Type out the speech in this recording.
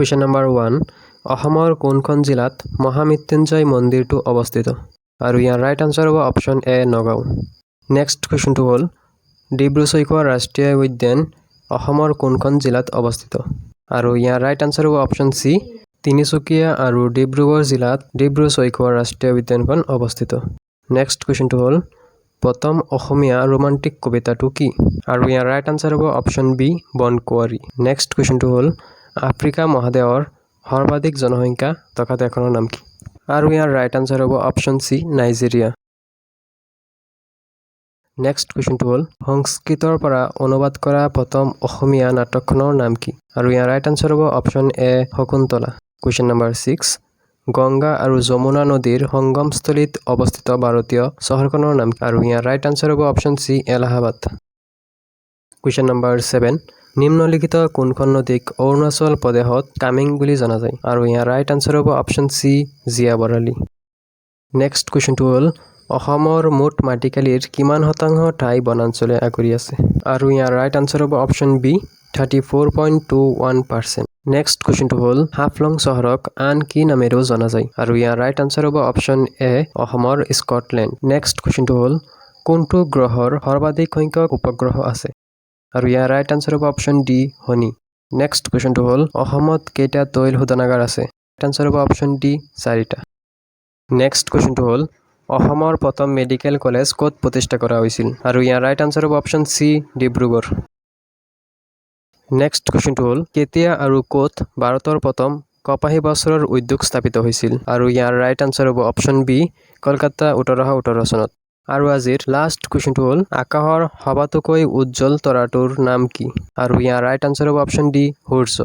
question number 1 অসমৰ কোনখন জিলাত মহামৃত্যুঞ্জয় মন্দিৰটো অৱস্থিত আৰু ইয়াৰ ৰাইট আনসাৰ হ'ব অপশ্যন এ নগাঁও নেক্সট কুৱেশ্যনটো হ'ল ডিব্ৰু-চৈখোৱা ৰাষ্ট্ৰীয় উদ্যান অসমৰ কোনখন জিলাত অৱস্থিত আৰু ইয়াৰ ৰাইট আনসাৰ হ'ব অপশ্যন সি তিনিচুকীয়া আৰু ডিব্ৰুগড় জিলাত ডিব্ৰু-চৈখোৱা ৰাষ্ট্ৰীয় উদ্যানখন অৱস্থিত নেক্সট কুৱেশ্যনটো হ'ল প্ৰথম অসমীয়া ৰোমান্টিক কবিতাটো কি আৰু ইয়াৰ ৰাইট আনসাৰ হ'ব অপশ্যন বি বনকুঁৱৰী নেক্সট কুৱেশ্যনটো হ'ল আফ্ৰিকা মহাদেশৰ সৰ্বাধিক জনসংখ্যা থকা দেশখনৰ নাম কি আৰু ইয়াৰ ৰাইট আনসাৰ হ'ব অপশ্যন সি নাইজেৰিয়া নেক্সট কুৱেশ্যনটো হ'ল সংস্কৃতৰ পৰা অনুবাদ কৰা প্ৰথম অসমীয়া নাটকখনৰ নাম কি আৰু ইয়াৰ ৰাইট আনসাৰ হ'ব option A Shakuntala question number 6 Ganga আৰু যমুনা নদীৰ সংগমস্থলীত অৱস্থিত ভাৰতীয় চহৰখনৰ নাম আৰু ইয়াৰ ৰাইট আনসাৰ হ'ব অপশ্যন সি এলাহাবাদ কুৱেশ্যন নম্বৰ 7 নিম্নলিখিত কোনখন নদীক অৰুণাচল প্ৰদেশত কামেং বুলি জনা যায় আৰু ইয়াৰ ৰাইট আনসাৰ হ'ব অপশ্যন সি জিয়া বৰালি নেক্সট কুৱেশ্যনটো হ'ল অসমৰ মুঠ মাটিকালিৰ কিমান শতাংশ ঠাই বনাঞ্চলে আগুৰি আছে আৰু ইয়াৰ ৰাইট আনসাৰ হ'ব অপশ্যন বি 34.21% নেক্সট কুৱেশ্যনটো হ'ল হাফলং চহৰক আন কি নামেৰেও জনা যায় আৰু ইয়াৰ ৰাইট আনসাৰ হ'ব অপশ্যন এ অসমৰ স্কটলেণ্ড নেক্সট কুৱেশ্যনটো হ'ল কোনটো গ্ৰহৰ সৰ্বাধিক সংখ্যক উপগ্ৰহ আছে আৰু ইয়াৰ ৰাইট আনসাৰ হ'ব অপশ্যন ডি শনি নেক্সট কুৱেশ্যনটো হ'ল অসমত কেইটা তৈল শোধনাগাৰ আছে ৰাইট আনসাৰ হ'ব অপশ্যন ডি 4টা নেক্সট কুৱেশ্যনটো হ'ল অসমৰ প্ৰথম মেডিকেল কলেজ ক'ত প্ৰতিষ্ঠা কৰা হৈছিল আৰু ইয়াৰ ৰাইট আনসাৰ হ'ব অপশ্যন সি ডিব্ৰুগড় নেক্সট কুৱেশ্যনটো হ'ল কেতিয়া আৰু ক'ত ভাৰতৰ প্ৰথম কপাহী বস্ত্ৰৰ উদ্যোগ স্থাপিত হৈছিল আৰু ইয়াৰ ৰাইট আনসাৰ হ'ব অপশ্যন বি কলকাতা 1818 চনত আৰু আজিৰ লাষ্ট কুৱেশ্যনটো হ'ল আকাশৰ সবাতোকৈ উজ্জ্বল তৰাটোৰ নাম কি আৰু ইয়াৰ ৰাইট আনসাৰ হ'ব অপশ্যন ডি সূৰ্য